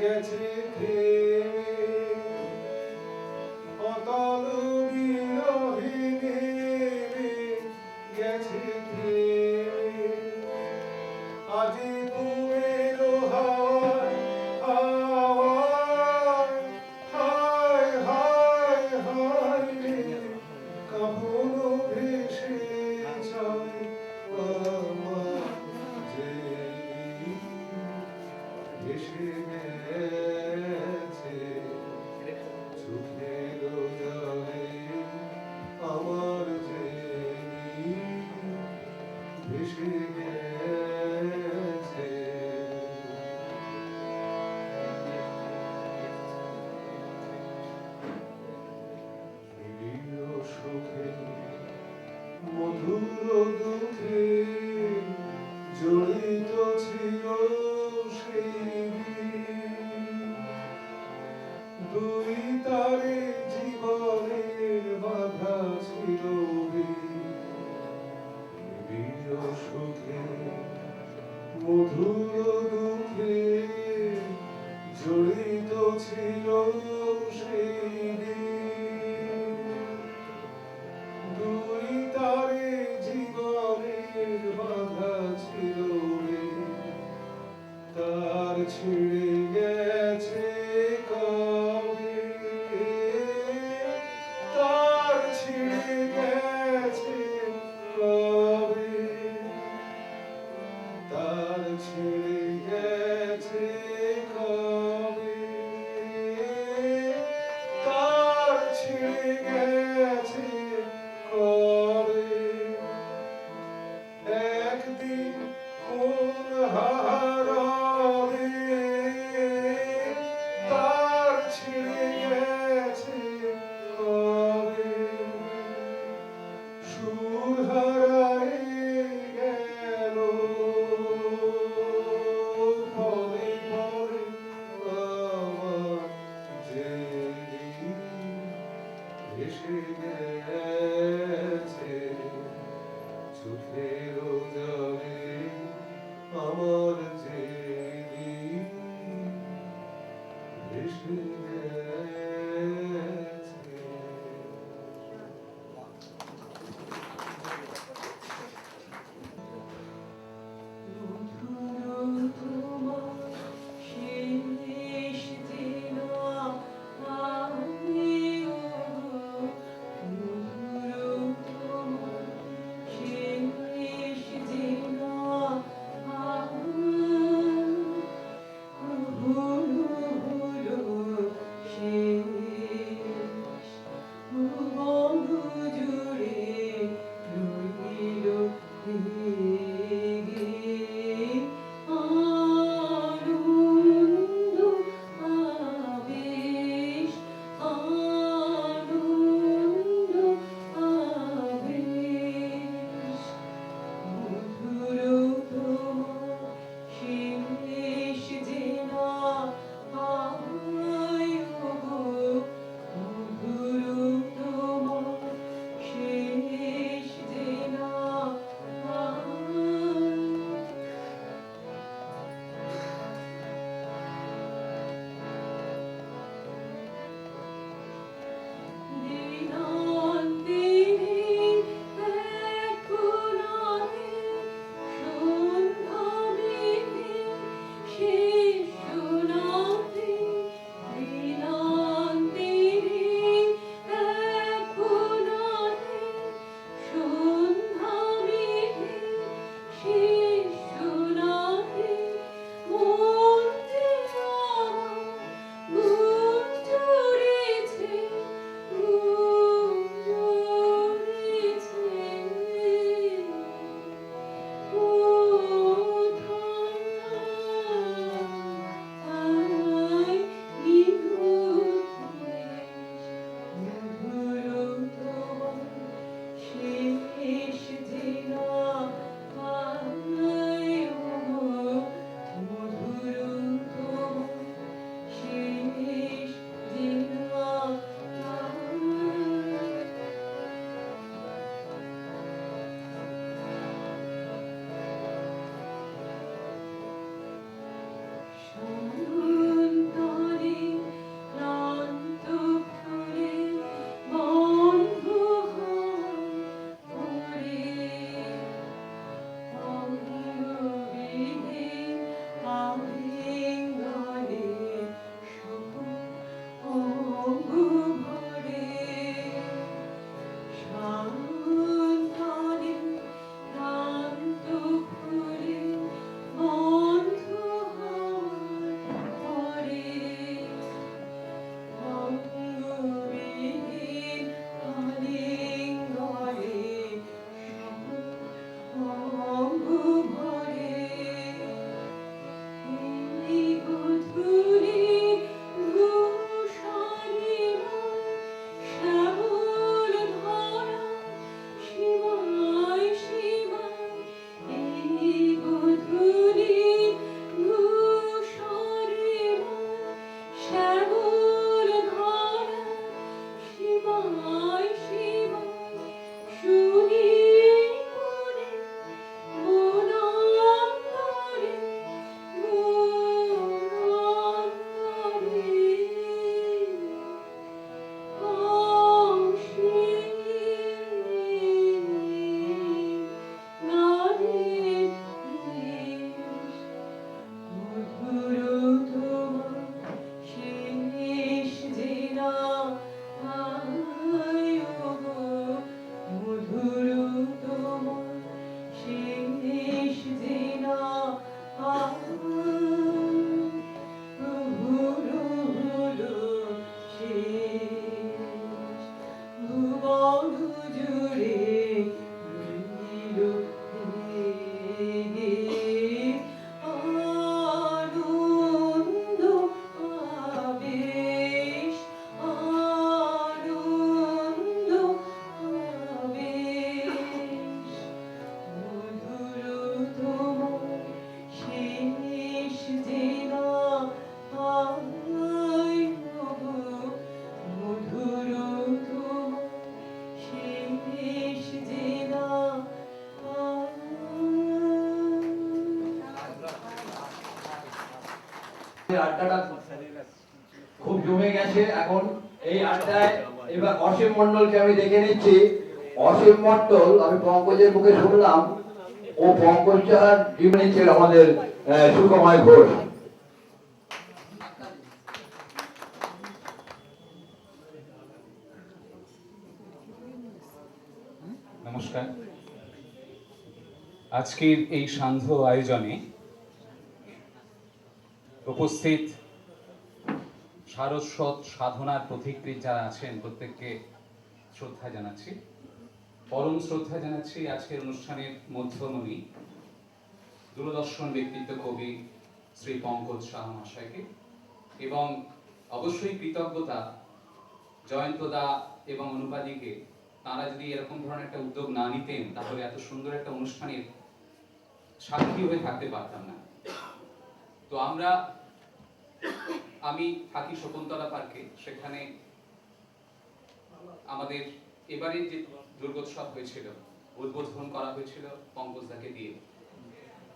Speaker 7: গেছে থেমে অতল বিরহিণী গেছে থেমে আজি তুমের হাওয়ায় হাওয়ায় হায় হায় হায় রে কখন ভেসে যায় আমার যে ভেসে গেছে চোখের জলে আমার যে ভেসে গেছে নিবিড় সুখে মধুর দুঃখে জড়িত ছিল সেই দিন। দুই তারে জীবনের বাধা ছিল নিবিড় সুখে মধুর দুঃখে জড়িত ছিল সেই দিন। দুই তারে জীবনের বাধা ছিল তার ছিঁড়ে গেছে কবে তার ছিঁড়ে গেছে কবে তার ছিঁড়ে গেছে কবে তার ছিঁড়ে গেছে কবে একদিন কোন হারাবে তার ছিঁড়ে গেছে কবে সুর হারায় গেল পরে পরে আমার যে এসে গেছে চোখের জলে আমার যে এসে গেছে
Speaker 8: আড্ডাটা খুব জমে গেছে এখন এই আড্ডায়। এবার অসীম মণ্ডলকে আমি দেখে নিচ্ছি। অসীম মণ্ডল, আমি পঙ্কজের মুখে শুনলাম ও পঙ্কজ চাহার জীবনী ছিল আমাদের সুকময় ঘোষ।
Speaker 9: নমস্কার। আজকের এই সান্ধ্য আয়োজনে উপস্থিত সারস্বত সাধনার পথিকৃৎ যারা আছেন প্রত্যেককে শ্রদ্ধা জানাচ্ছি, পরম শ্রদ্ধা জানাচ্ছি আজকের অনুষ্ঠানের মধ্যমণি দূরদর্শন ব্যক্তিত্ব কবি শ্রী পঙ্কজ সাহা মহাশয়কে, এবং অবশ্যই কৃতজ্ঞতা জয়ন্তদা এবং অনুপাদিকে। তারা যদি এরকম ধরনের একটা উদ্যোগ না নিতেন তাহলে এত সুন্দর একটা অনুষ্ঠানের সাক্ষী হয়ে থাকতে পারতাম না। তো আমি থাকি শকুন্তলা পার্কে, সেখানে আমাদের এবারে যে দুর্গোৎসব হয়েছিল উদ্বোধন করা হয়েছিল পঙ্কজদাকে দিয়ে।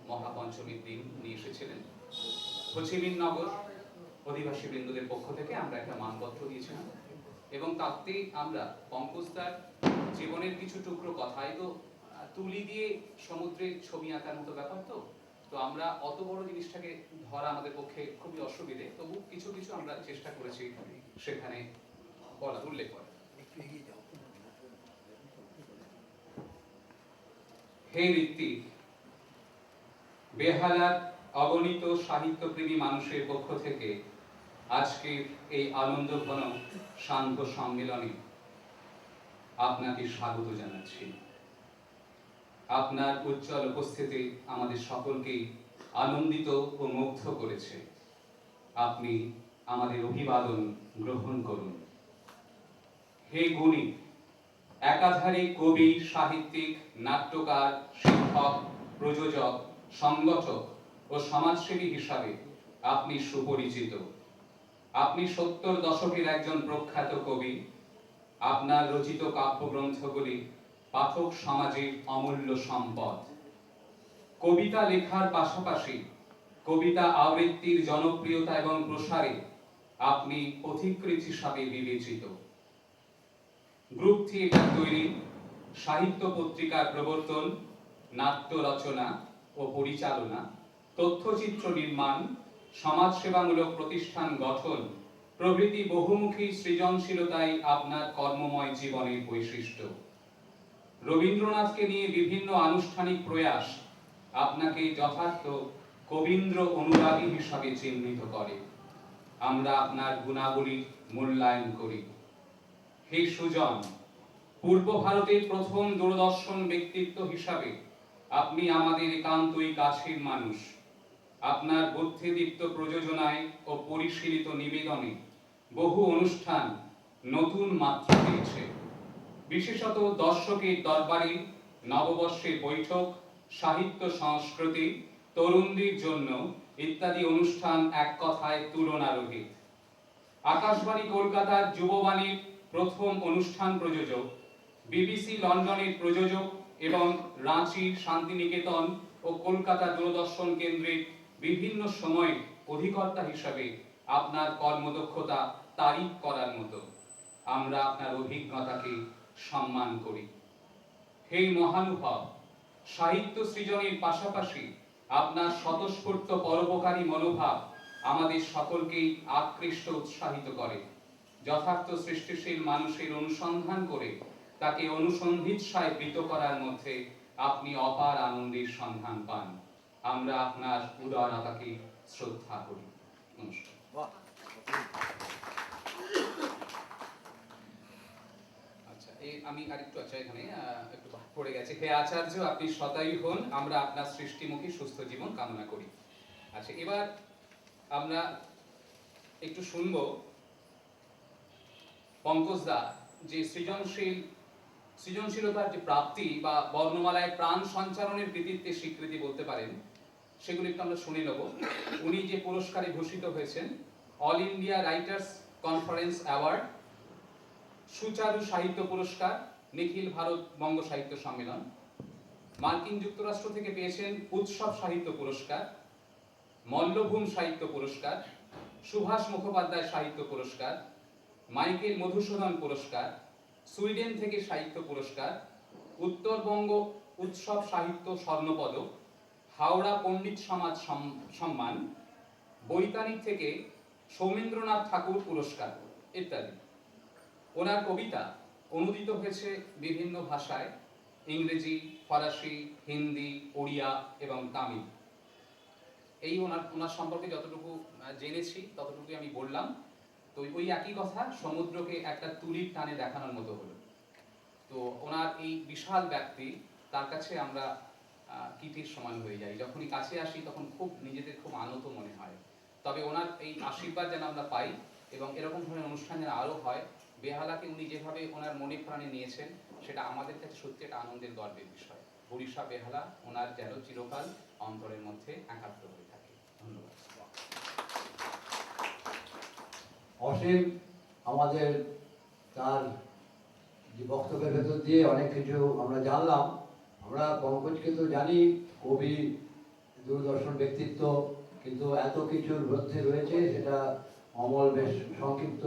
Speaker 9: মহাপঞ্চমীর দিন নিয়ে এসেছিলেন হোচিমিন নগর অধিবাসী বৃন্দদের পক্ষ থেকে আমরা একটা মানপত্র দিয়েছিলাম, এবং তাতে আমরা পঙ্কজদার জীবনের কিছু টুকরো কথাই তো তুলি দিয়ে সমুদ্রে ছবি আঁকার মতো ব্যাপার, তো আমরা অত বড় জিনিসটাকে ধরা আমাদের পক্ষে খুবই অসুবিধে, তবু কিছু কিছু আমরা চেষ্টা করেছি সেখানে উল্লেখ করা। হে ঋত্বিক, বেহালার অগণিত সাহিত্যপ্রেমী মানুষের পক্ষ থেকে আজকের এই আনন্দঘন সান্ধ্য সম্মেলনে আপনাকে স্বাগত জানাচ্ছি। আপনার উজ্জ্বল উপস্থিতি আমাদের সকলকেই আনন্দিত ও মুগ্ধ করেছে। আপনি আমাদের অভিবাদন গ্রহণ করুন। হে গুণী, একাধারে কবি, সাহিত্যিক, নাট্যকার, শিক্ষক, প্রযোজক, সংগঠক ও সমাজসেবী হিসাবে আপনি সুপরিচিত। আপনি 70 দশকের একজন প্রখ্যাত কবি। আপনার রচিত কাব্যগ্রন্থগুলি পাঠক সমাজের অমূল্য সম্পদ। কবিতা লেখার পাশাপাশি কবিতা আবৃত্তির জনপ্রিয়তা এবং প্রসারে আপনি পথিকৃৎ হিসাবে বিবেচিত। গ্রুপ থিয়েটার তৈরি, সাহিত্য পত্রিকার প্রবর্তন, নাট্য রচনা ও পরিচালনা, তথ্যচিত্র নির্মাণ, সমাজসেবামূলক প্রতিষ্ঠান গঠন প্রভৃতি বহুমুখী সৃজনশীলতাই আপনার কর্মময় জীবনের বৈশিষ্ট্য। রবীন্দ্রনাথকে নিয়ে বিভিন্ন আনুষ্ঠানিক প্রয়াস আপনাকে যথার্থ কবীন্দ্র অনুরাগী হিসাবে চিহ্নিত করে। আমরা আপনার গুণাবলী মূল্যায়ন করি। হে সুজন, পূর্ব ভারতের প্রথম দূরদর্শন ব্যক্তিত্ব হিসাবে আপনি আমাদের একান্তই কাছের মানুষ। আপনার বুদ্ধিদীপ্ত প্রযোজনায় ও পরিশীলিত নিবেদনে বহু অনুষ্ঠান নতুন মাত্রা পেয়েছে। বিশেষত দর্শকের দরবারে নববর্ষের বৈঠক, সাহিত্য সংস্কৃতি, তরুণদের জন্য ইত্যাদি অনুষ্ঠান এক কথায় তুলনারহিত। আকাশবাণী কলকাতার যুববাণীর প্রথম অনুষ্ঠান প্রযোজক, বিবিসি লন্ডনের প্রযোজক এবং রাঁচি, শান্তিনিকেতন ও কলকাতা দূরদর্শন কেন্দ্রের বিভিন্ন সময়ে অধিকর্তা হিসাবে আপনার কর্মদক্ষতা তারিফ করার মতো। আমরা আপনার অভিজ্ঞতাকে সম্মান করি। হে মহানুভব, সাহিত্য সৃজনের পাশাপাশি আপনার স্বতঃস্ফূর্ত পরোপকারী মনোভাব আমাদের সকলকেই আকৃষ্ট উৎসাহিত করে। যথার্থ সৃষ্টিশীল মানুষের অনুসন্ধান করে তাকে অনুসন্ধিৎসায় বৃত করার মধ্যে আপনি অপার আনন্দের সন্ধান পান। আমরা আপনার উদারতাকে শ্রদ্ধা করি। নমস্কার। আচ্ছা, আমি আরেকটু এখানে একটু পড়ে গেছে। হে আচার্য, আপনি শতায়ু হন, আমরা আপনার সৃষ্টিমুখী সুস্থ জীবন কামনা করি। আচ্ছা, এবার আমরা একটু শুনবো পঙ্কজদা যে সৃজনশীলতার যে প্রাপ্তি বা বর্ণমালায় প্রাণ সঞ্চারণের কৃতিত্বের স্বীকৃতি বলতে পারেন, সেগুলো একটু আমরা শুনে নেব। উনি যে পুরস্কারে ভূষিত হয়েছেন, all India writers conference award, সুচারু সাহিত্য পুরস্কার, নিখিল ভারত বঙ্গ সাহিত্য সম্মেলন, মার্কিন যুক্তরাষ্ট্র থেকে পেয়েছেন উৎসব সাহিত্য পুরস্কার, মল্লভূম সাহিত্য পুরস্কার, সুভাষ মুখোপাধ্যায় সাহিত্য পুরস্কার, মাইকেল মধুসূদন পুরস্কার, সুইডেন থেকে সাহিত্য পুরস্কার, উত্তরবঙ্গ উৎসব সাহিত্য স্বর্ণপদক, হাওড়া পণ্ডিত সমাজ সম্মান, বৈতানিক থেকে সৌমেন্দ্রনাথ ঠাকুর পুরস্কার ইত্যাদি। ওনার কবিতা অনুদিত হয়েছে বিভিন্ন ভাষায়, ইংরেজি, ফরাসি, হিন্দি, ওড়িয়া এবং তামিল। এই ওনার সম্পর্কে যতটুকু জেনেছি ততটুকু আমি বললাম। তো ওই একই কথা, সমুদ্রকে একটা তুলির টানে দেখানোর মতো হলো। তো ওনার এই বিশাল ব্যক্তি, তার কাছে আমরা কীটের সমান হয়ে যাই। যখনই কাছে আসি তখন খুব নিজেদের খুব আনত মনে হয়। তবে ওনার এই আশীর্বাদ যেন আমরা পাই এবং এরকম ধরনের অনুষ্ঠান যেন আরও হয়। বেহালাকে উনি যেভাবে ওনার মনে প্রাণে নিয়েছেন সেটা আমাদের কাছে সত্যি একটা আনন্দের গর্বের বিষয়। বরিশা বেহালা ওনার যেন চিরকাল অন্তরের মধ্যে একাত্ম হয়ে থাকে। ধন্যবাদ।
Speaker 8: অসীম আমাদের তার যে বক্তব্যের ভেতর দিয়ে অনেক কিছু আমরা জানলাম। আমরা পঙ্কজকে তো জানি কবি, দূরদর্শন ব্যক্তিত্ব, কিন্তু এত কিছুর মধ্যে রয়েছে সেটা অমল বেশ সংক্ষিপ্ত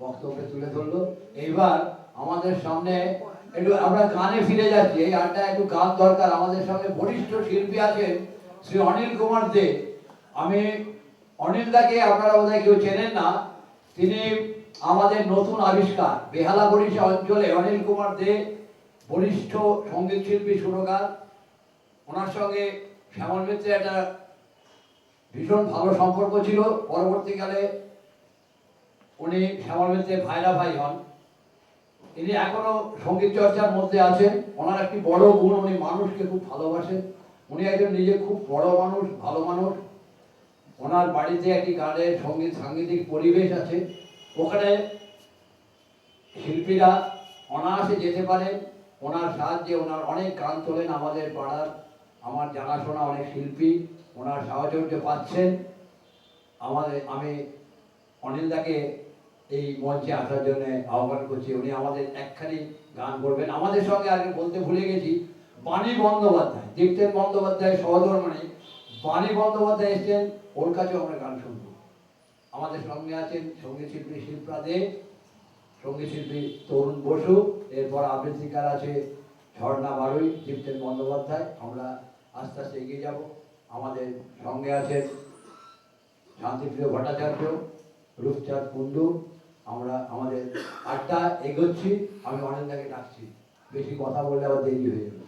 Speaker 8: বক্তব্যে তুলে ধরলো। এইবার আমাদের সামনে একটু আমরা গানে ফিরে যাচ্ছি, এই আড্ডা একটু গান দরকার। আমাদের সামনে বরিষ্ঠ শিল্পী আছেন শ্রী অনিল কুমার দে। আমি অনিল দাকে আপনারা বোধহয় কেউ চেনেন না, তিনি আমাদের নতুন আবিষ্কার। বেহালা বরিশা অঞ্চলে অনিল কুমার দে বরিষ্ঠ সঙ্গীত শিল্পী, সুরকার। ওনার সঙ্গে শ্যামল মিত্রের একটা ভীষণ ভালো সম্পর্ক ছিল। পরবর্তীকালে উনি শ্যামল মিত্রের ভাইরা ভাই হন। ইনি এখনো সঙ্গীত চর্চার মধ্যে আছেন। ওনার একটি বড় গুণ, উনি মানুষকে খুব ভালোবাসেন। উনি একজন নিজে খুব বড় মানুষ, ভালো মানুষ। ওনার বাড়িতে একটি গানের সঙ্গীত সাংগীতিক পরিবেশ আছে, ওখানে শিল্পীরা অনায়াসে যেতে পারেন। ওনার সাহায্যে ওনার অনেক গান তোলেন আমাদের পাড়ার, আমার জানাশোনা অনেক শিল্পী ওনার সাহচর্য পাচ্ছেন। আমি অনিল দাকে এই মঞ্চে আসার জন্য আহ্বান করছি। উনি আমাদের একখানি গান করবেন। আমাদের সঙ্গে আগে বলতে ভুলে গেছি, বাণী বন্দ্যোপাধ্যায়, দীপ্তেন বন্দ্যোপাধ্যায় সহধর্মণী বাণী বন্দ্যোপাধ্যায় এসছেন, ওর কাছেও আমরা গান শুনবো। আমাদের সঙ্গে আছেন সঙ্গীত শিল্পী শিল্পা দে, সঙ্গীত শিল্পী তরুণ বসু, এরপর আবৃত্তিকার আছে ঝর্ণা বারুই, দীপ্তেন বন্দ্যোপাধ্যায়। আমরা আস্তে আস্তে এগিয়ে যাব। আমাদের সঙ্গে আছেন শান্তিপ্রিয় ভট্টাচার্য, রূপচাঁদ কুণ্ডু। আমরা আমাদের আড্ডা এগোচ্ছি। আমি অনিল দাকে ডাকছি, বেশি কথা বললে আবার দেরি হয়ে যাবে।